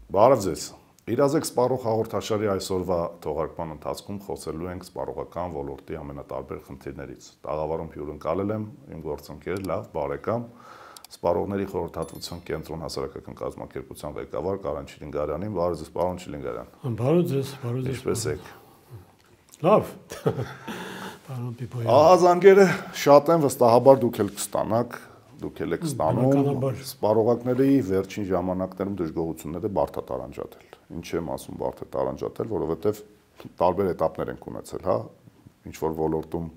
Բարև ձեզ։ Իրազեկ սպառող հաղորդաշարի այսօրվա թողարկման ընթացքում խոսելու ենք սպառողական ոլորտի ամենատարբեր խնդիրներից։ Տաղավարում հյուրընկալել եմ իմ գործընկեր, լավ բարեկամ, Սպառողների խորհրդատվության կենտրոն հասարակական կազմակերպության ղեկավար Կարեն Չիլինգարյանին։ Բարև ձեզ, պարոն Չիլինգարյան։ Բարև ձեզ, Ինչպե՞ս եք։ Լավ։ Պարոն Պիպոյան։ Ահազանգերը շատ են, վստահաբար դուք էլ կստանաք, դուք էլ եք ստանում։ Սպառողակների վերջին ժամանակներում դժգոհությունները բարդ է տարանջատել։ Ինչ եմ ասում բարդ է տարանջատել, որովհետև տարբեր էտապներ ենք ունեցել, հա, ինչ որ ոլորտում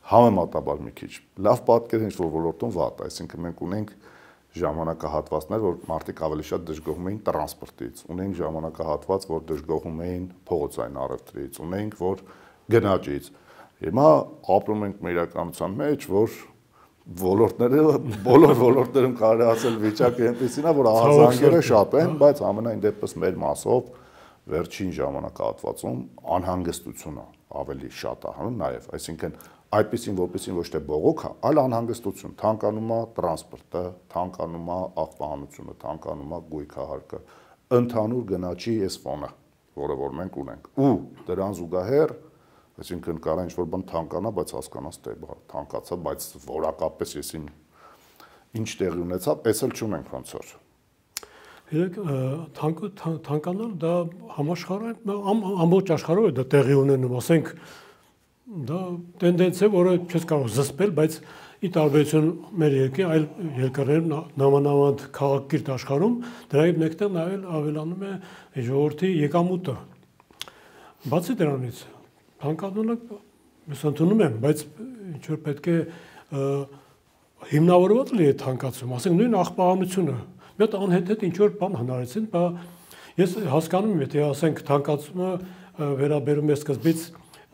համեմատաբար մի քիչ լավ պատկեր, ինչ որ ոլորտում վատ, այսինքն մենք ունենք ժամանակահատվածներ, որ մարդիկ ավելի շատ դժգոհում էին տրանսպորտից, ունենք ժամանակահատված, որ դժգոհում էին փողոցային առևտրից, ունենք որ գնաճից։ Հիմա ապրում ենք մեր իրականության մեջ, որ ոլորտները բոլոր ոլորտներում կարելի ասել վիճակը այնպեսին է, որ ահազանգերը շատ են, բայց ամենայն դեպս մեր մասով վերջին ժամանակահատվածում անհանգստությունը ավելի շատ է հանում նաև, այսինքն այդպեսին որպեսին ոչ թե բողոք, այլ անհանգստություն, թանկանում է տրանսպորտը, թանկանում է աղբահանությունը, թանկանում է գույքահարկը, ընդհանուր գնաճի այս ֆոնը, որը որ մենք ունենք։ Ու դրան զուգահեռ այսինքն կարող է ինչ-որ բան թանկանա, բայց հասկանաս թե թանկացա, բայց որակապես եսին ինչ տեղի ունեցավ, այս էլ չունենք ոնց որ։ Իրեք թանկանալ դա համաշխարհային ամբողջ աշխարհով է դա տեղի ունենում, ասենք դա տենդենս է, որը չես կարող զսպել, բայց ի տարբերություն մեր երկրի այլ երկրներում նամանավանդ քաղաքակիրթ աշխարհում դրանից մեկտեղ նաև ավելանում է ժողովրդի եկամուտը։ Բացի դրանից թանկանալը ես ընդունում եմ, բայց ինչ որ պետք է հիմնավորված լինի թանկացում, ասենք նույն աղբահանությունը։ Մի հատ անհետ ինչ որ բան հնարեցին, ես հասկանում եմ, եթե ասենք թանկացումը վերաբերում է սկզբից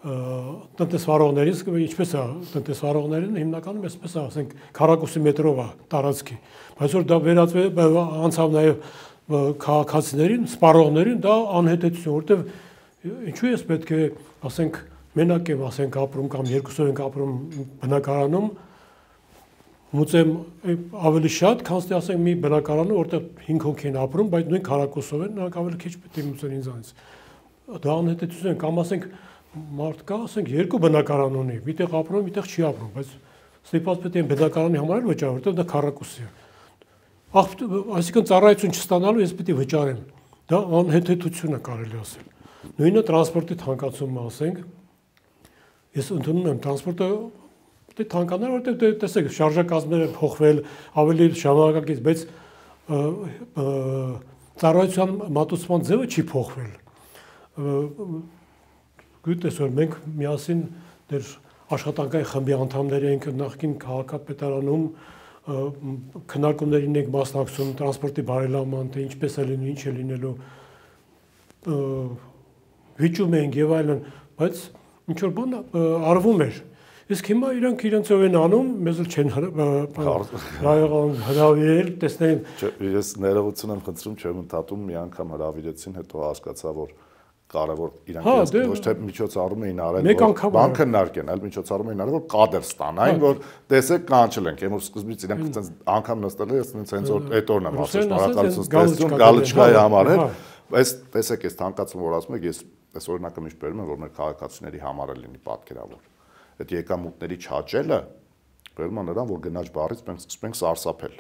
տնտեսվարողներին, ինչպես է տնտեսվարողներին հիմնականում այսպես է, ասենք քառակուսի մետրով է տարածքի, բայց որ դա վերածվել անցավ նաև քաղաքացիներին, սպառողներին, դա անհետեցություն, որովհետև ինչու ես պետք է ասենք մենակ եմ ասենք ապրում կամ երկուսով ենք ապրում բնակարանում, մուծեմ ավելի շատ, քան թե ասենք մի բնակարանում, որտեղ 5 հոգի են ապրում, բայց նույն քառակուսով են, նրանք ավելի քիչ պետք է մուծեն ինձանից։ Դա անհետեցություն է, կամ ասենք մարդ կա, ասենք երկու բնակարան ունի, միտեղ ապրում, միտեղ չի ապրում, բայց ստիպված պետք է բնակարանի համար էլ վճարել, որտեղ դա քառակուսի է։ Այսինքն ծառայություն չստանալու ես պետք է վճարեմ։ Դա անհետեցություն է կարելի ասել։ Նույնը տրանսպորտի թանկացումը ասենք, ես ընդունում եմ տրանսպորտը պետք է թանկանալ, որտեղ տեսեք շարժակազմերը փոխվել, ավելի ժամանակակից, բայց ծառայության մատուցման ձևը չի փոխվել։ Գիտես որ մենք միասին դեր աշխատանքային խմբի անդամներ ենք նախկին քաղաքապետարանում քննարկումներին ենք մասնակցում տրանսպորտի բարելավման, թե ինչպես է լինի, ինչ է լինելու վիճում ենք եւ այլն, բայց ինչ որ բան արվում էր։ Իսկ հիմա իրանք իրենցով են անում, մեզ էլ չեն հրավիրել, տեսնեն։ Ես ներողություն եմ խնդրում, չեմ ընդհատում, մի անգամ հրավիրեցին, հետո հասկացա, որ կարևոր իրանք ոչ թե միջոցառում էին արել, որ բան քննարկեն, այլ միջոցառում էին արել, որ կադր ստանային, որ տեսեք կանչել ենք, եմ որ սկզբից իրանք այդպես անգամ նստել են, հենց որ այդ օրն եմ ասել, շնորհակալություն գալիչկայի համար է, բայց տեսեք, այս թանկացումը որ ասում եք, ես այս օրինակը միշտ բերում եմ, որ մեր քաղաքացիների համար է լինի պատկերավոր։ Այդ եկամուտների չաճելը բերում է նրան, որ գնաճ բառից մենք սկսում ենք սարսափել։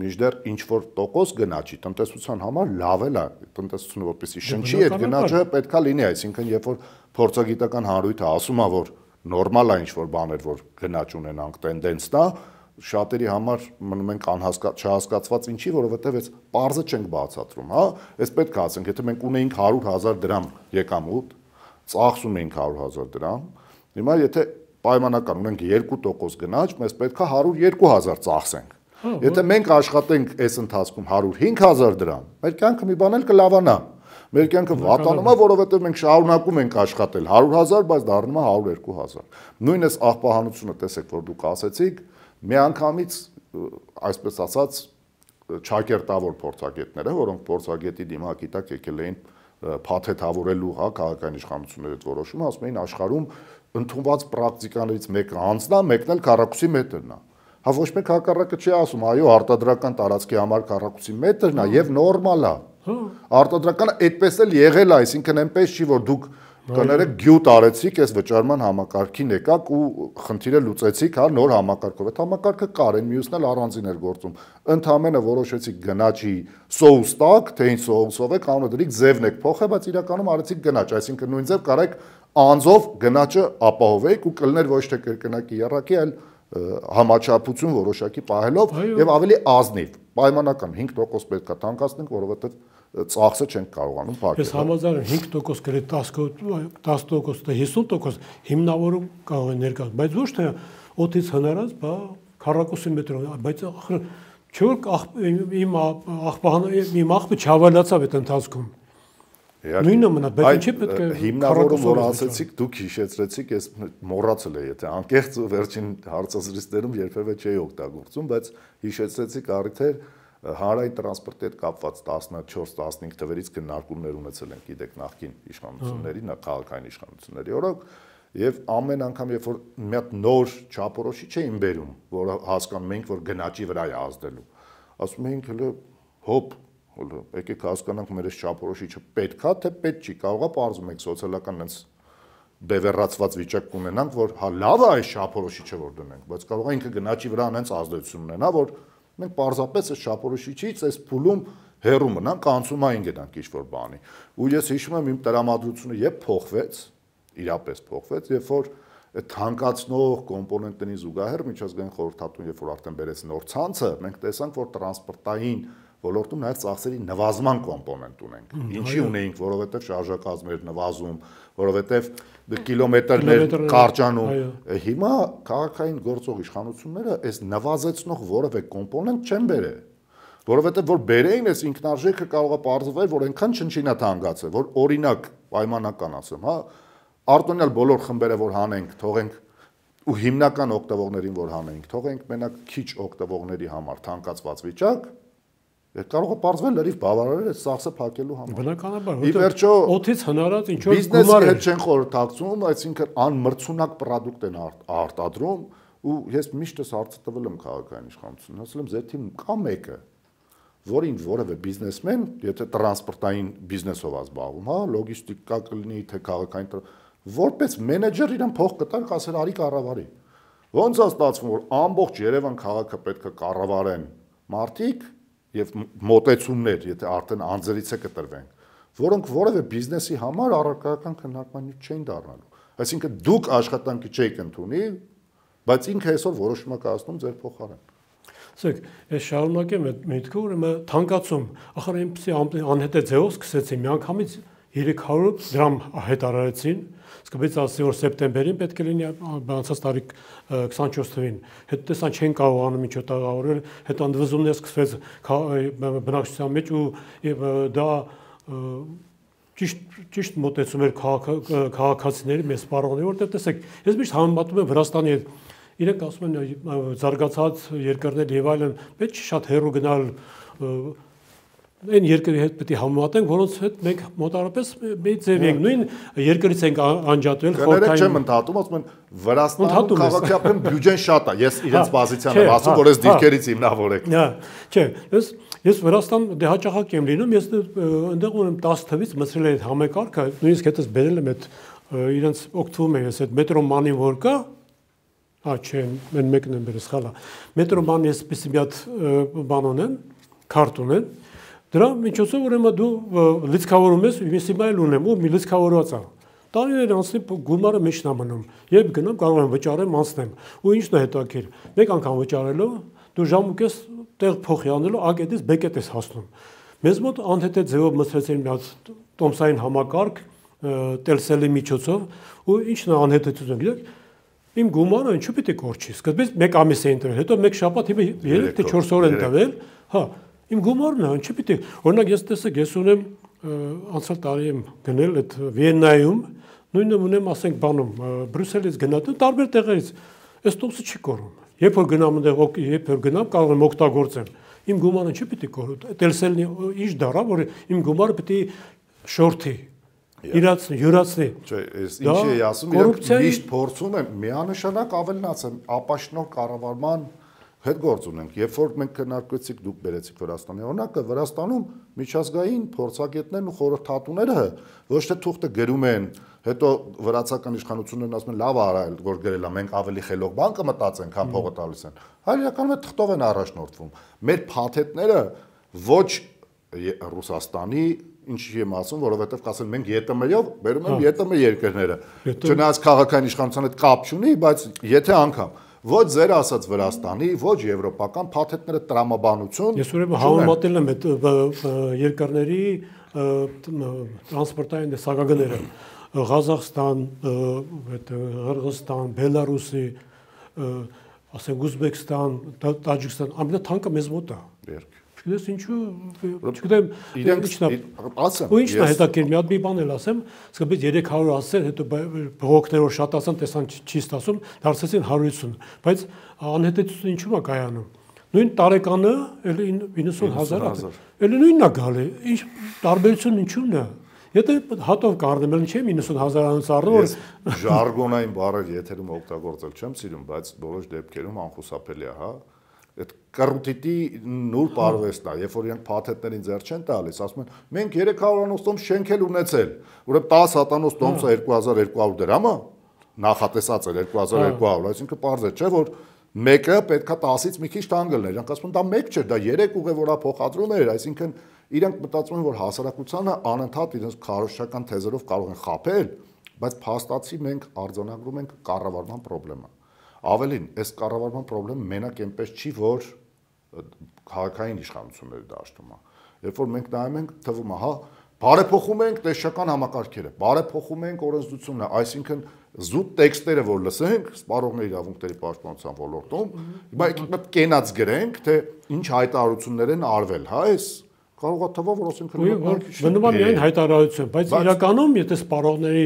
Մինչդեռ ինչ որ տոկոս գնաճի տնտեսության համար լավ է, տնտեսությունը որպեսզի շնչի, այդ գնաճը պետքա լինի, այսինքն երբ որ փորձագիտական հանրույթը ասում է, որ նորմալ է ինչ որ բաներ, որ գնաճ ունենանք, տենդենսն է, շատերի համար մնում ենք չհասկացված ինչի, որովհետև այս պարզը չենք բացատրում, հա, այս պետք է ասենք, եթե մենք ունեինք 100,000 դրամ եկամուտ, ծախսում էինք 100,000 դրամ, հիմա եթե պայմանական ունենք 2% գնաճ, մեզ պետք է 102,000 ծախսենք։ Եթե մենք աշխատենք այս ընթացքում 105,000 դրամ, մեր կյանքը մի բան էլ կլավանա։ Մեր կյանքը վատանում է, որովհետև մենք շարունակում ենք աշխատել 100,000, բայց դառնում է 102,000։ Նույն էս աղբահանությունը տեսեք, որ դուք ասեցիք, միանգամից այսպես ասած ճակերտավոր փորձագետները, որոնք փորձագետի դիմակի տակ եկել էին փաթեթավորելու հա քաղաքային իշխանությունների այդ որոշումը, ասում էին աշխարհում ընդունված պրակտիկաներից մեկը անձն է, մեկն էլ քառակուսի մետրն է։ Հա ոչ մեկ հակառակը չի ասում, այո, արտադրական տարածքի համար քառակուսի մետրն է եւ նորմալ է։ Արտադրականը այդպես էլ եղել է, այսինքն այնպես չի, որ դուք կներեք գյուտ արեցիք, այս վճարման համակարգին եկաք ու խնդիրը լուծեցիք, հա, նոր համակարգով։ Այդ համակարգը կար, այն մյուսն էլ առանձին էր գործում։ Ընդհանրապես որոշեցիք գնաճի սոուս տակ, թե ինչ սոուսով եք, անունը դրիք, ձևն եք փոխել, բայց իրականում արեցիք գնաճ, այսինքն նույն ձև կարեք անձով գնաճը ապահովեիք ու կլներ ոչ թե կրկնակի երակի, այլ համաչափություն որոշակի պահելով եւ ավելի ազնիվ, պայմանական 5% պետք է թանկացնենք, որովհետեւ ծախսը չենք կարողանում փակել։ Ես համաձայն եմ 5% գրի 10%, 50% հիմնավորում կարող է ներկայացնել, բայց ոչ թե օդից հնարած, բա քառակուսի մետրով, բայց ախր չէ՞ իմ աղբը չավելացավ այդ ընթացքում։ Նույնը մնա, բայց ինչի պետք է հիմնավորում որ ասացիք, դուք հիշեցրեցիք, ես մոռացել եմ, եթե անկեղծ վերջին հարցազրույցներում երբևէ չէի օգտագործում, բայց հիշեցրեցիք առիթեր հանրային տրանսպորտի հետ կապված 14-15 թվերից քննարկումներ ունեցել ենք, գիտեք, նախկին իշխանությունների, քաղաքային իշխանությունների օրոք, եւ ամեն անգամ երբ որ մի հատ նոր չափորոշիչ չէին բերում, որը հասկանում ենք, որ գնաճի վրա է ազդելու, ասում էինք հələ հոп, եկեք հասկանանք մեր այս չափորոշիչը պետք է, թե պետք չի, կարողա պարզում ենք սոցիալական այնց բևեռացված վիճակ կունենանք, որ հա լավ է այս չափորոշիչը որ դնենք, բայց կարող է ինքը գնաճի վրա այնց ազդեցություն ունենա, որ մենք պարզապես այս չափորոշիչից այս փուլում հեռու մնանք, անցումային գնանք ինչ-որ բանի։ Ու ես հիշում եմ իմ տրամադրությունը երբ փոխվեց, իրապես փոխվեց, երբ որ այդ թանկացնող կոմպոնենտների զուգահեռ միջազգային խորհրդատուն, երբ որ արդեն բերեց նոր ցանցը, մենք տեսանք, որ տրանսպորտային ոլորտում նաև ծախսերի նվազման կոմպոնենտ ունենք։ Ինչի ունեինք, որովհետև շարժակազմեր նվազում, որովհետև կիլոմետրներ կարճանում։ Հիմա քաղաքային գործող իշխանությունները այս նվազեցնող որևէ կոմպոնենտ չեն բերել, որովհետև որ բերեին, այս ինքնարժեքը կարող է պարզվել, որ այնքան չնչինա թանկացել, որ օրինակ պայմանական ասեմ, հա, արտոնյալ բոլոր խմբերը որ հանենք, թողենք ու հիմնական օգտվողներին որ հանենք, թողենք մենակ քիչ օգտվողների համար թանկացված վիճակ, կարող է պարզվել լրիվ բավարարել այս ծախսը փակելու համար։ Բնականաբար, ի վերջո օդից հնարած ինչ որ բիզնեսի հետ չեն խորհրդակցում, այսինքն անմրցունակ պրոդուկտ են արտադրում ու ես միշտ այս հարցը տվել եմ քաղաքային իշխանություններին, ասել եմ ձեր թիմ կա մեկը, որին որևէ բիզնեսմեն, եթե տրանսպորտային բիզնեսով է զբաղվում, հա, լոգիստիկա կլինի, թե քաղաքային, որպես մենեջեր իրեն փող կտար, ասել արի կառավարի։ Ոնց է ստացվում, որ ամբողջ Երևան քաղաքը պետք է կառավարեն մարդիկ եւ մոտեցումներ, եթե արդեն անձերից է կտրվենք, որոնք որևէ բիզնեսի համար առարկայական քննարկման չէին դառնալու։ Այսինքն դուք աշխատանքի չեք ընդունի, բայց ինքը այսօր որոշում է կայացնում ձեր փոխարեն։ Ասեք, ես շարունակեմ այդ միտքը, ուրեմն թանկացում, ախր այնպեսի անհետե ձևով սկսեցին, միանգամից 300 դրամ հայտարարեցին, սկսեց ասել որ սեպտեմբերին պետք է լինի անցած տարի 24 թվին, հետո տեսան չեն կարողանում ինչ տաղավարել, հետո ընդվզումներ սկսվեց բնակչության մեջ ու դա ճիշտ մոտեցում էր քաղաքացիների մեծ սպառողների, որտեղ տեսեք, ես միշտ համեմատում եմ Վրաստանի հետ, իրենք ասում են զարգացած երկրներ եւ այլն, պետք չի շատ հեռու գնալ այն երկրի հետ պետք է համեմատենք, որոնց հետ մենք մոտավորապես մի ձև ենք, նույն երկրից ենք անջատվել խորհրդային։ Չեմ ընդհատում, ասում են Վրաստանում քաղաքական բյուջեն շատ է, ես իրենց բազիցիան եմ ասում, որ այս դիրքերից հիմնավորեք։ Չէ, ես Վրաստան դե հաճախակ եմ լինում, ես այնտեղ ունեմ 10 թվից մտցրել եմ այդ համեկարգը, նույնիսկ հետս բերել եմ այդ իրենց օգտվում եմ ես այդ մետրոմանին որ կա, չէ, մեկն եմ բերել սխալ է։ Մետրոմանին ես էսպես մի հատ բան ունեմ, քարտ ունեմ։ Դրա միջոցով ուրեմն դու լիցքավորում ես, ես հիմա էլ ունեմ, ու մի լիցքավորված է։ Տարիներ անցնի գումարը մեջն է մնում։ Երբ գնամ կարող եմ վճարեմ, անցնեմ։ Ու ինչն է հետաքրքիր։ Մեկ անգամ վճարելով դու ժամուկես տեղ փոխի անելու ագետից բեկետ ես հասնում։ Մեզ մոտ անհետե ձևով մտցրեցին մի հատ տոմսային համակարգ Telcel-ի միջոցով ու ինչն է անհետեցությունը, գիտեք, իմ գումարը ինչու՞ պիտի կորչի։ Սկզբից 1 ամիս էին տվել, հետո 1 շաբաթ, հիմա 3 թե 4 օր են տվել, հա։ Իմ գումարն է, ինչի՞ պիտի։ Օրինակ ես տեսեք, ես ունեմ անցյալ տարի եմ գնել այդ Վիեննայում, նույնը ունեմ, ասենք, բանում, Բրյուսելից գնացել, տարբեր տեղերից։ Այս տոմսը չի կորում։ Երբ որ գնամ այնտեղ, երբ որ գնամ, կարող եմ օգտագործել։ Իմ գումարը ինչի՞ պիտի կորի։ Telcel-ի ինչ դարա, որ իմ գումարը պիտի շորթի։ Իրացնի, յուրացնի։ Չէ, ինչի է ասում, իրենք միշտ փորձում են միանշանակ ավելնացնել ապաշնոր կառավարման հետ գործ ունենք։ Երբ որ մենք քննարկեցիք, դուք բերեցիք Վրաստանի օրինակը, Վրաստանում միջազգային փորձագետներն ու խորհրդատուները ոչ թե թուղթը գրում են, հետո վրացական իշխանություններն ասում են լավ արել, որ գրել է, մենք ավելի խելոք բան կմտածենք, քան փողը տալիս են։ Այլ իրականում այդ թղթով են առաջնորդվում։ Մեր փաթեթները ոչ Ռուսաստանի, ինչի եմ ասում, որովհետև կասեն մենք ԵՏՄ-ով բերում եմ ԵՏՄ երկրները։ Չնայած քաղաքային իշխանության հետ կապ չունի, բայց եթե անգամ ոչ ձեր ասած Վրաստանի, ոչ եվրոպական փաթեթները տրամաբանություն։ Ես ուրեմն համեմատել եմ այդ երկրների տրանսպորտային սակագները Ղազախստան, Ղրղստան, Բելարուսի, ասենք Ուզբեկստան, Տաջիկստան, ամենաթանկը մեզ մոտ է։ Չգիտես ինչու, չգիտեմ, ինչն է հետաքրքիր, մի հատ մի բան էլ ասեմ, սկզբից 300 ասել, հետո բողոքներով շատացան, տեսան չի ստացում, դարձեցին 150, բայց անհետեցությունը ինչու է կայանում։ Նույն տարեկանը էլի 90,000, էլի նույնն է գալի, ինչ տարբերությունն ինչու՞ն է։ Եթե հատով կառնեմ, էլ չեմ 90,000-անից առնում, որ ժարգոնային բառեր եթերում օգտագործել չեմ սիրում, բայց որոշ դեպքերում անխուսափելի է, հա։ Այդ կռուտիտի նուրբ արվեստն է, երբ որ իրենք փաթեթներին ձեռ չեն տալիս, ասում են, մենք 300-անոց տոմս չենք էլ ունեցել, ուրեմն 10 հատանոց տոմսը 2200 դրամ է, նախատեսած է 2200, այսինքն պարզ է, չէ, որ մեկը պետքա 10-ից մի քիչ տան գլներ, իրանք ասում են դա մեկ չէ, դա 3 ուղևորա փոխադրում էր, այսինքն իրանք մտածում են, որ հասարակությանը անընդհատ իրենց քարոզչական թեզերով կարող են խաբել, բայց փաստացի մենք արձանագրում ենք կառավարման խնդրեմը։ Ավելին, այս կառավարման խնդրեմը մենակ այնպես չի, որ քաղաքային իշխանությունների դաշտում է։ Երբ որ մենք նայում ենք, թվում է, հա, բարեփոխում ենք տեսչական համակարգերը, բարեփոխում ենք օրենսդրությունը, այսինքն զուտ տեքստերը, որ լսենք սպառողների իրավունքների պաշտպանության ոլորտում, հիմա կենաց գրենք, թե ինչ հայտարարություններ են արվել, հա, այս կարող է թվա, որ ասենք մնում է միայն հայտարարություն, բայց իրականում եթե սպառողների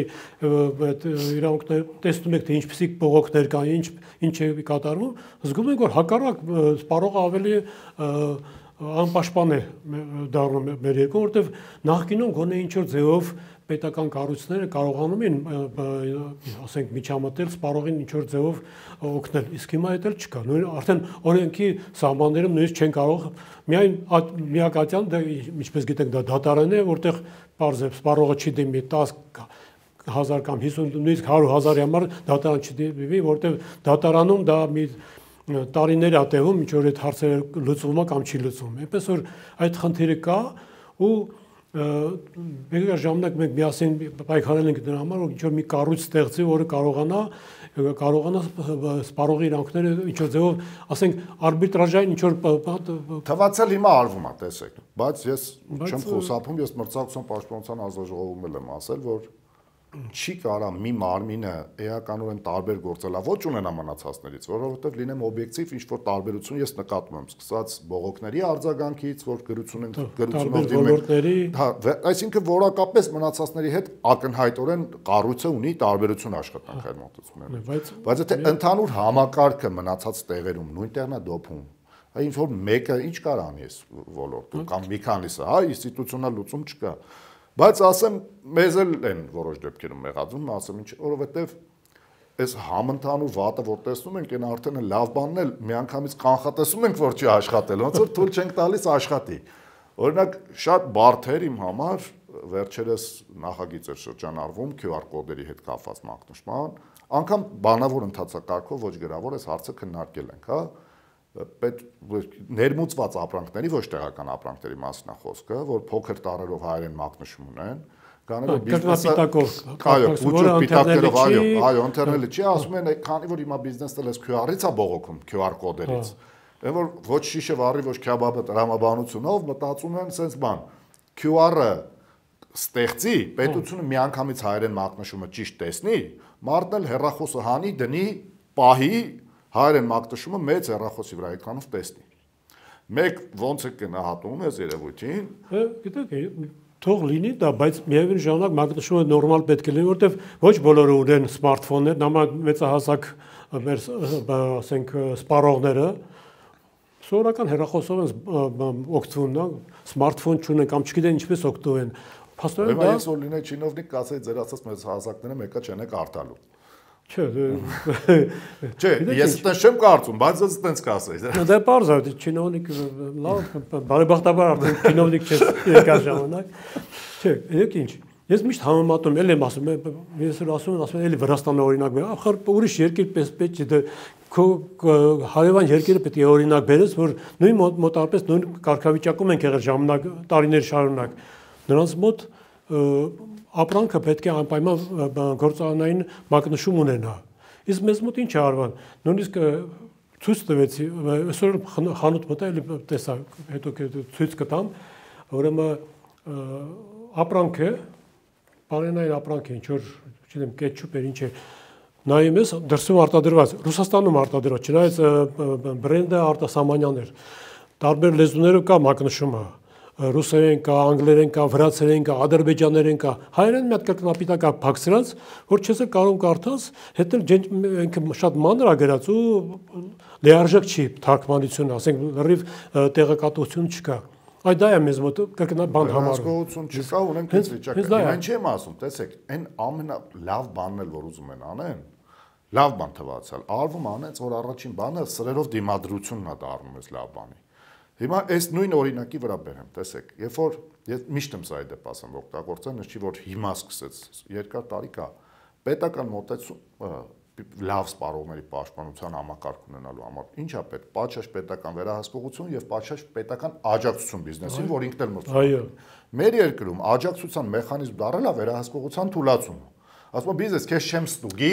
իրավունքներ տեսնում եք, թե ինչպիսի բողոքներ կան, ինչ է կատարվում, զգում ենք, որ հակառակ սպառողը ավելի անպաշտպան է դառնում մեր երկրում, որտեղ նախկինում գոնե ինչ-որ ձևով պետական կառույցները կարողանում են, ասենք, միջամտել սպառողին ինչ-որ ձևով օգնել, իսկ հիմա դա չկա։ Արդեն օրենքի սահմաններում նույնիսկ չեն կարող միայն միակատյան, ինչպես գիտենք, դա դատարան է, որտեղ պարզ է սպառողը չի դիմի 10,000 կամ 50, նույնիսկ 100,000-ի համար դատարան չդիմի, որտեղ դատարանում դա մի տարիներ է տևում, ինչ որ այդ հարցերը լուծվում է կամ չի լուծվում։ Այնպես որ այդ խնդիրը կա ու Մենք ժամանակ մենք միասին պայքարել ենք դրա համար, որ ինչ-որ մի կառույց ստեղծի, որը կարողանա սպառողի իրավունքները ինչ-որ ձևով, ասենք, արբիտրաժային ինչ-որ թվացել հիմա արվում է, տեսեք, բայց ես չեմ խոսափում, ես մրցակցության պաշտպանության հանձնաժողովում եմ ասել, որ չի կարա մի մարմինը էականորեն տարբեր գործելավոճ ունենա մնացածներից, որովհետև լինեմ օբյեկտիվ, ինչ-որ տարբերություն ես նկատում եմ, սկսած բողոքների արձագանքից, որ գրությունով դիմենք, այսինքն որակապես մնացածների հետ ակնհայտորեն կառույցը ունի տարբերություն աշխատանքային մոտեցումներում, բայց եթե ընդհանուր համակարգը մնացած տեղերում նույն տեղն է դոփում, ինչ որ մեկը ինչ կարող անի այս ոլորտում կամ մի քանիսը, հա, ինստիտուցիոնալ լուծում չկա։ Բայց ասեմ, մեզ էլ են որոշ դեպքերում մեղադրում, ասեմ ինչ, որովհետև այս համընդհանուր վատը, որ տեսնում ենք, այն արդեն լավ բանն էլ միանգամից կանխատեսում ենք, որ չի աշխատել, ոնց որ թույլ չենք տալիս աշխատի։ Օրինակ, շատ բարդ էր իմ համար, վերջերս նախագիծ էր շրջանառվում QR կոդերի հետ կապված մակնշման, անգամ բանավոր ընթացակարգով ոչ գրավոր այս հարցը քննարկել ենք, հա։ Ներմուծված ապրանքների, ոչ տեղական ապրանքների մասին է խոսքը, որ փոքր տարերով հայերեն մակնշում ունեն, կանելով բիզնեսը, այո, ուժը պիտակներով, այո, ընթերնելի չի, ասում են, քանի որ հիմա բիզնեսը լես QR-ից է բողոքում, QR կոդերից, այն որ ոչ շիշը վառի, ոչ քյաբաբը տրամաբանությունով մտածում են սենց բան, QR-ը ստեղծի, պետությունը միանգամից հայերեն մակնշումը ճիշտ տեսնի, մարդն էլ հեռախոսը հանի, դնի, պահի հայերեն մակնշումը մեծ հեռախոսի վրա էկրանով տեսնի։ Մեկ ոնց է գնահատում այս երևույթին։ Գիտեք, թող լինի դա, բայց միևնույն ժամանակ մակնշումը նորմալ պետք է լինի, որովհետև ոչ բոլորը ունեն սմարթֆոններ, նամա մեծահասակ մեր, ասենք, սպառողները սովորական հեռախոսով են օգտվում, սմարթֆոն չունեն կամ չգիտեն ինչպես օգտվում են։ Փաստորեն դա ես որ լինեի չինովնիկ, կասեի ձեր ասած մեծ հասակները մեկը չեն եք արտալու։ Չէ, ես այդպես չեմ կարծում, բայց ես այդպես կասեի։ Դա պարզ է, չինովնիկ լավ, բարեբախտաբար արդեն չինովնիկ չես երկար ժամանակ։ Չէ, եք ինչ։ Ես միշտ համեմատում եմ ասում, ես ասում էլի Վրաստանը օրինակ, ախր ուրիշ երկիր պես պետք է քո հարևան երկիրը պետք է օրինակ բերես, որ նույն մոտարպես նույն կարգավիճակում ենք եղել ժամանակ տարիներ շարունակ։ Նրանց մոտ ապրանքը պետք է անպայման գործարանային մակնշում ունենա։ Իսկ մեզ մոտ ինչ է արվում։ Նույնիսկ ցույց տվեցի, այսօր խանութ մտա էլի տեսա, հետո ցույց կտամ, ուրեմն ապրանքը բարենային ապրանք է, ինչ որ, չգիտեմ, կետչուպ էր, ինչ է, նայում ես, դրսում արտադրված, Ռուսաստանում արտադրված, չնայած բրենդը արտասահմանյան էր, տարբեր լեզուներով կա մակնշումը, ռուսերեն կա, անգլերեն կա, վրացերեն կա, ադրբեջաներեն կա, հայերեն մի հատ կրկնապիտակ կա փակցրած, որ չես կարող կարդաս, հետո ինքը շատ մանր է գրած ու լիարժեք չի թարգմանությունը, ասենք լրիվ տեղեկատվություն չկա։ Այդ դա է մեզ մոտ կրկնա բան համարվում։ Հասկացություն չկա, ունենք այս վիճակը։ Mən չեմ ասում, տեսեք, այն ամենալավ բանն էլ որ ուզում են անեն, լավ բան թվացալ։ Արվում անեց, որ առաջին բանը սրերով դիմադրությունն է դառնում այս լավ բանի։ Հիմա այս նույն օրինակի վրա բերեմ, տեսեք, երբ որ ես միշտ եմ սա այդ դեպասեմ օգտագործել, չի որ հիմա սկսեց, երկար տարի կա, պետական մոտեցում լավ սպառողների պաշտպանության համակարգ ունենալու համար ինչա պետք պատշաճ պետական վերահսկողություն եւ պատշաճ պետական աջակցություն բիզնեսին, որ ինքն էլ մրցակցություն։ Մեր երկրում աջակցության մեխանիզմ դառել է վերահսկողության թույլատումը։ Ասում եմ բիզնես քեզ չեմ ստուգի,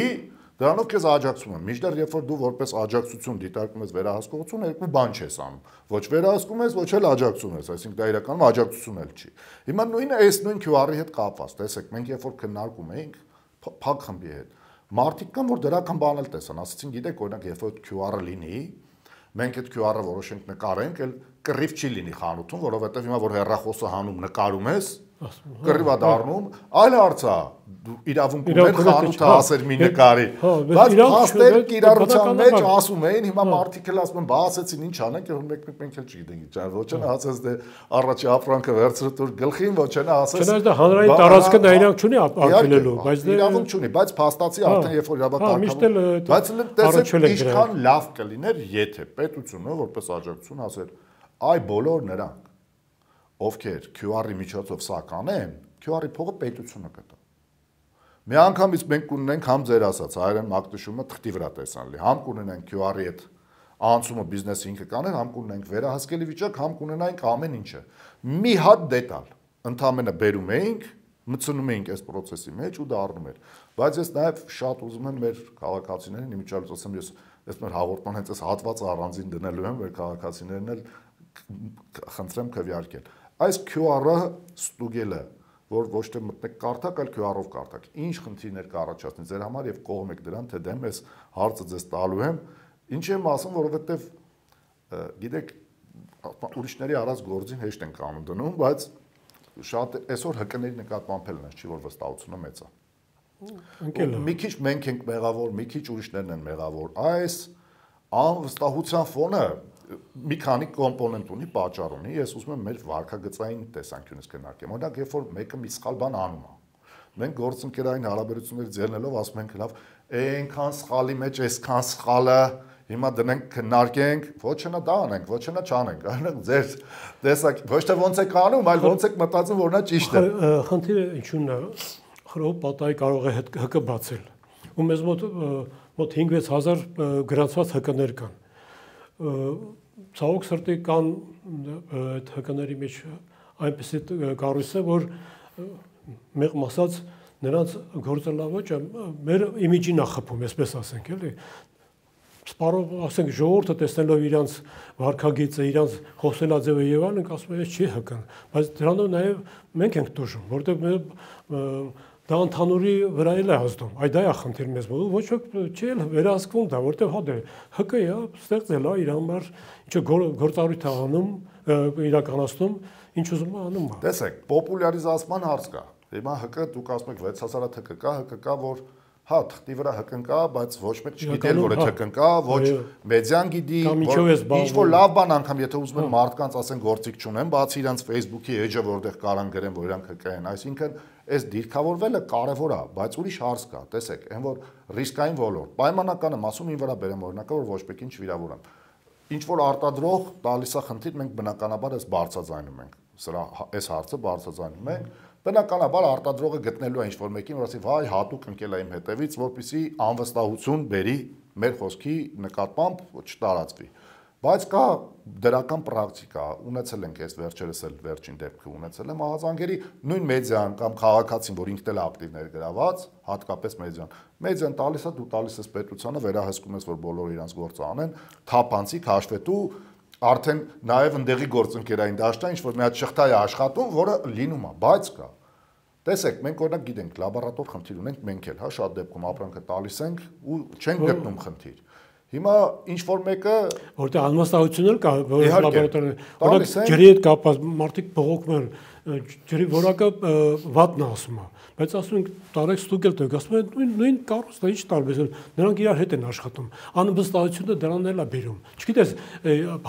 դրանով քեզ աջակցում եմ։ Մինչդեռ երբ որ դու որպես աջակցություն դիտարկում ես վերահսկողություն, երկու բան չես անում։ Ոչ վերահսկում ես, ոչ էլ աջակցում ես, այսինքն դա իրականում աջակցություն էլ չի։ Հիմա նույնը այս նույն QR-ի հետ կապված, տեսեք, մենք երբ որ քննարկում էինք փակ խմբի հետ մարդիկ կան, որ դրական բան էլ տեսան, ասացին, գիտեք, օրինակ, երբ որ QR-ը լինի, մենք այդ QR-ը որոշենք նկարենք, էլ կռիվ չի լինի խանութում, որովհետև հիմա որ հեռախոսը հանում նկարում ես, կռիվ է դառնում, այլ հարց է, դու իրավունք ունես խանութը ասեր մի նկարի, բայց փաստեր կիրառության մեջ ասում էին, հիմա մարդիկ էլ ասում են, բա ասեցին ինչ անենք, որ մենք էլ չգիտենք ինչ, ոչ են ասես դե առաջի ապրանքը վերցրու դուր գլխին, ոչ են ասես։ Չնայած դա հանրային տարածքը դա իրավունք չունի արգելելու, բայց դե իրավունք չունի, բայց փաստացի արդեն երբ որ իրավական, բայց տեսեք ինչքան լավ կլիներ, եթե պետությունը որպես աջակցություն ասեր, այ բոլոր նրանք ովքեր QR-ի միջոցով սա կանեն, QR-ի փողը պետությունը կտա։ Մի անգամից մենք կունենենք համ ձեր ասած հայերեն մակնշումը թղթի վրա տեսանելի, համ կունենենք QR-ի հետ անցումը բիզնեսը ինքը կանեն, համ կունենենք վերահսկելի վիճակ, համ կունենենք ամեն ինչը։ Մի հատ դետալ ընդամենը բերում էինք, մտցնում էինք այս process-ի մեջ ու դա առնում էր։ Բայց ես նաև շատ ուզում եմ մեր քաղաքացիներին իմիջիալից ասեմ, ես մեր հաղորդման հենց այս հատվածը առանձին դնելու եմ, որ քաղաքացիներն էլ խնդրեմ քվեարկել։ Այս QR-ը ստուգելը, որ ոչ թե մտնեք կարդակ, այլ QR-ով կարդակ։ Ինչ խնդիրներ կառաջացնի ձեր համար եւ կողմ եք դրան, թե դեմ ես հարցը ձեզ տալու եմ։ Ինչ եմ ասում, որովհետեւ գիտեք, ուրիշների արած գործին հեշտ են կանոն դնում, բայց շատ այսօր ՀԿ-ների նկատմամբ էլ չի որ վստահությունը մեծ է։ Մի քիչ մենք ենք մեղավոր, մի քիչ ուրիշներն են մեղավոր։ Այս անվստահության ֆոնը մի քանի կոմպոնենտ ունի, պատճառ ունի, ես ուզում եմ մեր վարքագծային տեսանկյունից քննարկեմ։ Օրինակ, երբ որ մեկը մի սխալ բան անում է, մենք գործընկերային հարաբերություններից ելնելով ասում ենք լավ, այնքան սխալի մեջ այսքան սխալը հիմա դնենք քննարկենք, ոչ նա դա անենք, ոչ նա չանենք, այլ ձեր տեսակ, ոչ թե ոնց եք անում, այլ ոնց եք մտածում, որ նա ճիշտ է։ Խնդիրը ինչու՞նն է, խրով պատահի կարող է ՀԿ բացել։ Ու մեզ մոտ 5-6000 գրանցված ՀԿ-ներ կան։ Ցավոք սրտի կան այդ ՀԿ-ների մեջ այնպեսի կառույցը, որ մեղմ ասած նրանց գործելավոճը մեր իմիջին է խփում, այսպես ասենք, էլի։ Սպառով, ասենք, ժողովուրդը տեսնելով իրանց վարքագիծը, իրանց խոսելաձևը եւ այլն, ասում են, չի ՀԿ-ն, բայց դրանով նաեւ մենք ենք տուժում, որտեղ դա ընդհանուրի վրա էլ է ազդում, այդ դա է խնդիր մեզ մոտ, ոչ ոք չի էլ վերահսկվում դա, որտեղ հա դե ՀԿ-ը ստեղծել է իր համար, ինչ գործառույթ է անում, իրականացնում, ինչ ուզում է անում։ Տեսեք, պոպուլյարիզացման հարց կա։ Հիմա ՀԿ դուք ասում եք 6000 ՀԿ կա, որ հա թղթի վրա ՀԿ-ն կա, բայց ոչ մեկ չգիտի որ այդ ՀԿ-ն կա, ոչ մեդիան գիտի, ինչ որ լավ բան անգամ եթե ուզում են մարդկանց ասեն գործիք չունեն, բացի իրանց Facebook-ի էջը որտեղ կարան գրեն, որ իրանք ՀԿ են, այսինքն այս դիրքավորվելը կարևոր է, բայց ուրիշ հարց կա, տեսեք, այն որ ռիսկային ոլորտ, պայմանականը մասում ին վրա բերեմ օրինակը, որ ոչ մեկին չվիրավորեմ։ Ինչ որ արտադրող տալիս է խնդիր, մենք բնականաբար այս բարձրաձայնում ենք, սրա այս հարցը բարձրաձայնում ենք, բնականաբար արտադրողը գտնելու է ինչ-որ մեկին, որ ասի, վայ, հատուկ ընկել է իմ հետևից, որպեսզի անվստահություն բերի մեր խոսքի նկատմամբ չտարածվի։ Բայց կա դրական պրակտիկա, ունեցել ենք այս վերջերս էլ վերջին դեպքը ունեցել եմ ահազանգերի, նույն մեդիան կամ քաղաքացին, որ ինքն էլ ակտիվ ներգրաված, հատկապես մեդիան տալիս է, դու տալիս ես պետությանը, վերահսկում ես, որ բոլորը իրենց գործը անեն, թափանցիկ հաշվետու, արդեն նաև ընդեղի գործընկերային դաշտը ինչ-որ մի հատ շղթա է աշխատում, որը լինում է, բայց կա։ Տեսեք, մենք օրինակ գիտենք, լաբորատոր խնդիր ունենք մենք էլ, հա, շատ դեպքում ապրանքը տալիս ենք ու չենք գտնում խնդիր։ Հիմա ինչ-որ մեկը որտեղ անվստահություն էլ կա, որ լաբորատորիա, օրինակ ջրի հետ կապված մարդիկ բողոքում են, ջրի որակը վատն է ասում է, բայց ասում են տարեք ստուգել տեք, ասում են նույն կառույցն է, ինչ տարբեր է, նրանք իրար հետ են աշխատում, անվստահությունը դրան էլ է բերում։ Չգիտես,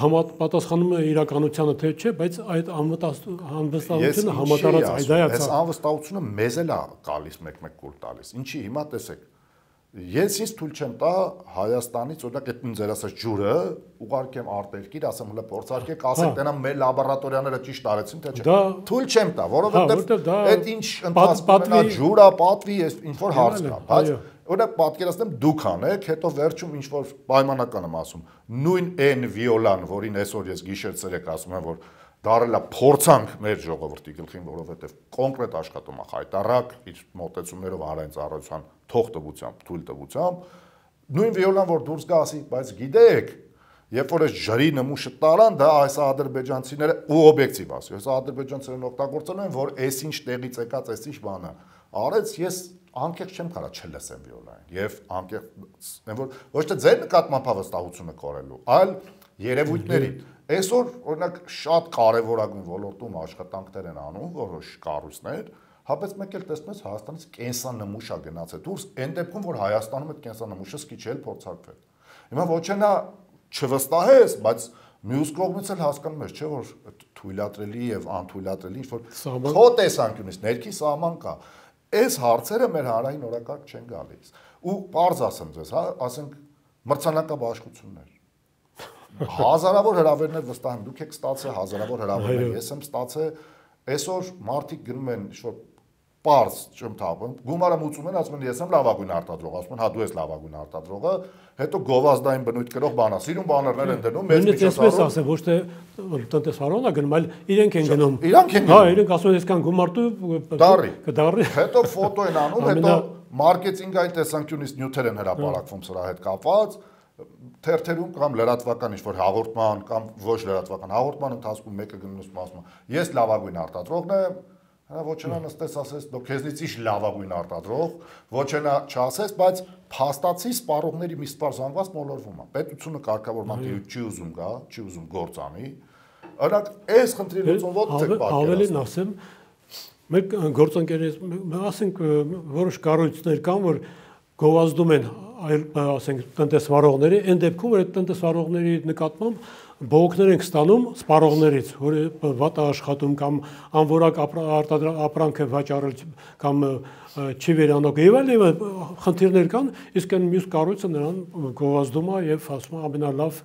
համապատասխանում է իրականությանը թե չէ, բայց այդ անվստահությունը համատարած այդայացա։ Այս անվստահությունը մեզ էլ է գալիս մեկ-մեկ կուլ տալիս։ Ինչի հիմա տեսեք Ես ինձ թույլ չեմ տա Հայաստանից, օրինակ այդ ձեր ասած ջուրը ուղարկեմ արտերկիր, ասեմ հələ փորձարկեք, ասեք տենա մեր լաբորատորիաները ճիշտ արեցին, թե չէ։ Թույլ չեմ տա, որովհետև այդ ինչ ընթացքում է ջուրը, պատվի, ինչ որ հարց կա, բայց օրինակ պատկերացնեմ դուք անեք, հետո վերջում ինչ որ պայմանական եմ ասում, նույն այն վիոլան, որին այսօր ես գիշեր-ցերեկ ասում եմ, որ դարել է փորձանք մեր ժողովրդի գլխին, որովհետև կոնկրետ աշխատում է խայտարակ, իր մոտեցումներով հանրային ծառայության թողտվությամբ, թույլտվությամբ, նույն վիոլան, որ դուրս գա ասի, բայց գիտեք, երբ որ այս ջրի նմուշը տարան, դա այս ադրբեջանցիները ու օբյեկտիվ ասի, այս ադրբեջանցիներն օգտագործել են, որ այս ինչ տեղից եկած, այս ինչ բանը արեց, ես անկեղծ չեմ կարա չլսեմ վիոլային, եւ անկեղծ, որ ոչ թե ձեր նկատմամբ հավաստահությունը կորելու, այլ երևույթների Այսօր, օրինակ, շատ կարևորագույն ոլորտում աշխատանքներ են անում, որոշ կառույցներ, հապեց մեկ էլ տեսնում ես Հայաստանից կենսանմուշ է գնացել դուրս, այն դեպքում, որ Հայաստանում այդ կենսանմուշը սկիչ էլ փորձարկվել։ Հիմա ոչ այնա չվստահես, բայց մյուս կողմից էլ հասկանում ես, չէ՞ որ թույլատրելի եւ անթույլատրելի ինչ-որ քո տեսանկյունից ներքի սահման կա։ Այս հարցերը մեր հանրային օրակարգ չեն գալիս։ Ու պարզ ասեմ ձեզ, հա, ասենք մրցանակաբաշխություններ Հազարավոր հրավերներ վստահ եմ, դուք եք ստացել հազարավոր հրավերներ, ես եմ ստացել, այսօր մարդիկ գնում են ինչ-որ պարզ չեմ թափում, գումարը մուծում են, ասում են ես եմ լավագույն արտադրող, ասում են հա դու ես լավագույն արտադրողը, հետո գովազդային բնույթ կրող բանա, սիրուն բաներներ են դնում, մեծ միջոցառում։ Ասեմ, ոչ թե տնտեսվարողն է գնում, այլ իրենք են գնում։ Իրանք են գնում։ Հա, իրենք ասում են այսքան գումար դու կդառի։ Հետո ֆոտո են անում, հետո մարքեթինգային տեսանկյունից նյութեր են հրապարակվում սրա հետ կապված թերթերում կամ լրատվական ինչ-որ հաղորդման կամ ոչ լրատվական հաղորդման ընթացքում մեկը գնում ասում ես լավագույն արտադրողն եմ, ոչ այնա նստես ասես դու քեզնից ինչ լավագույն արտադրող, ոչ այնա չասես, բայց փաստացի սպառողների մի սպառ զանգված մոլորվում է։ Պետությունը կարգավորման չի ուզում գա, չի ուզում գործ անի։ Օրինակ այս խնդրի լուծում ո՞տ եք պատկերացնում։ Ավելին ասեմ, մեկ գործընկերներ, ասենք որոշ կառույցներ կան, որ գովազդում են այլ ասենք տնտեսվարողների, այն դեպքում որ այդ տնտեսվարողների նկատմամբ բողոքներ են ստանում սպառողներից, որ վատ աշխատում կամ անորակ ապրանքը վաճառել կամ չի վերանոք եւ այլ խնդիրներ կան, իսկ այն մյուս կառույցը նրան գովազդում է եւ ասում է ամենալավ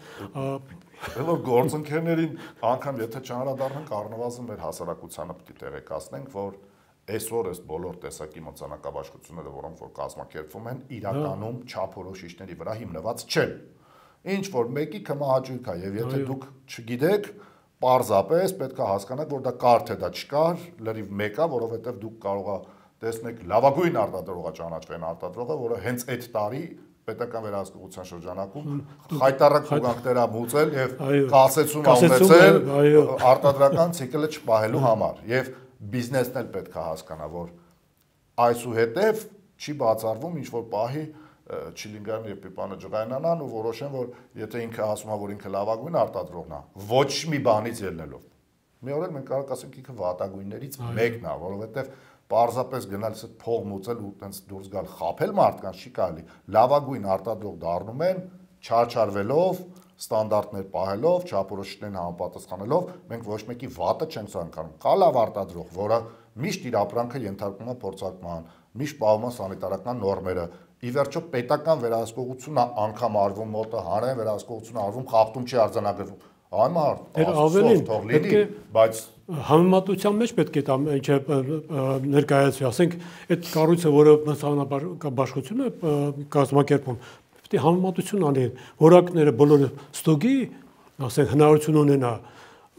Որ գործընկերներին անգամ եթե չանդրադառնանք առնվազն մեր հասարակությանը պետք է տեղեկացնենք, որ այսօր այս բոլոր տեսակի մրցանակաբաշխությունները, որոնք որ կազմակերպվում են, իրականում չափորոշիչների վրա հիմնված չեն։ Ինչ որ մեկի կմահաճույք է, եւ եթե դուք չգիտեք, պարզապես պետք է հասկանաք, որ դա կար թե դա չկար, լրիվ մեկ է, որովհետեւ դուք կարող եք տեսնեք լավագույն արտադրողը ճանաչվեն արտադրողը, որը հենց այդ տարի պետական վերահսկողության շրջանակում խայտարակ ուղղանկներ մուծել եւ կասեցում ունեցել արտադրական ցիկլը չպահելու համար եւ բիզնեսն էլ պետք է հասկանա, որ այսուհետև չի բացառվում ինչ-որ պահի Չիլինգան եւ Պիպանը ջղայնանան ու որոշեն, որ եթե ինքը ասում է, որ ինքը լավագույն արտադրողն է, ոչ մի բանից ելնելով։ Մի օր էլ մենք կարող ասենք ինքը վատագույններից մեկն է, որովհետեւ պարզապես գնալիս այդ փող մուծել ու տենց դուրս գալ խափել մարդկանց չի կարելի։ Լավագույն արտադրող դառնում են չարչարվելով, ստանդարտներ պահելով, չափորոշիչներին համապատասխանելով, մենք ոչ մեկի վատը չենք ցանկանում։ Կա լավ արտադրող, որը միշտ իր ապրանքը ենթարկվում է փորձարկման, միշտ պահում է սանիտարական նորմերը։ Ի վերջո պետական վերահսկողությունն է անգամ արվում մոտը, հանրային վերահսկողությունն արվում, խախտում չի արձանագրվում։ Ավելին պետք է, բայց համեմատության մեջ պետք է դա ինչը ներկայացվի, ասենք այդ կառույցը, որը մրցանաբար բաշխությունը կազմակերպում, պետք է համեմատություն անի, որակները բոլորը ստուգի, ասենք հնարավորություն ունենա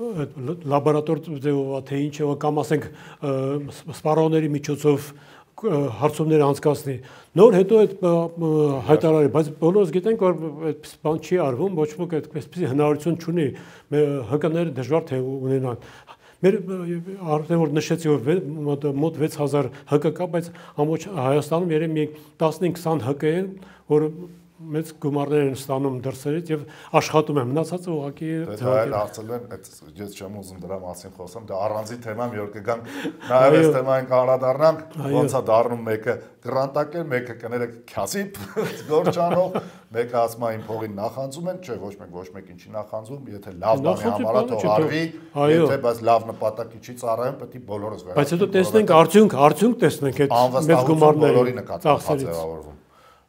լաբորատոր ձևով թե ինչ է, կամ ասենք սպառողների միջոցով հարցումներ անցկացնի, նոր հետո այդ հայտարարի, բայց բոլորս գիտենք, որ այդպես բան չի արվում, ոչ ոք այդպեսի հնարավորություն չունի, ՀԿ-ները դժվար թե ունենան։ Մեր արդեն որ նշեցի, որ մոտ 6000 ՀԿ կա, բայց ամբողջ Հայաստանում երևի 15-20 ՀԿ են, որ մեծ գումարներ են ստանում դրսերից եւ աշխատում են, մնացածը ուղղակի այլ հարցել են, ես չեմ ուզում դրա մասին խոսեմ, դա առանձին թեմա մի օր կգանք, նաեւ այս թեմային կանդրադառնանք, ոնց է դառնում մեկը գրանտակեր, մեկը կներեք քյասիպ գործանող, մեկը ասում է իմ փողին նախանձում են, չէ, ոչ մեկին չի նախանձում, եթե լավ բանի համար է թող արվի, եթե բայց լավ նպատակի չի ծառայում, պետք է բոլորս վերահսկենք։ Բայց հետո տեսնենք արդյունք տեսնենք այդ մեծ գումարների ծախսերից։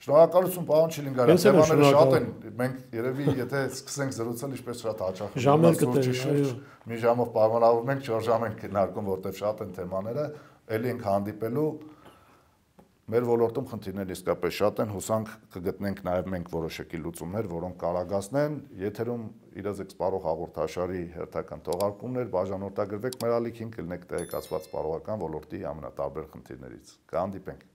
Շնորհակալություն, պարոն Չիլինգարյան, թեմաները շատ են, մենք երևի եթե սկսենք զրուցել, ինչպես շատ հաճախ մի ժամով պայմանավորվում ենք, 4 ժամ ենք քննարկում, որտեղ շատ են թեմաները, ելի ենք հանդիպելու, մեր ոլորտում խնդիրներ իսկապես շատ են, հուսանք կգտնենք նաև մենք որոշակի լուծումներ, որոնք կարագացնեն, եթերում իրազեկ սպառող հաղորդաշարի հերթական թողարկումներ, բաժանորդագրվեք մեր ալիքին, կլինեք տեղեկացված սպառողական ոլորտի ամենատարբեր խնդիրներից, կհանդիպենք։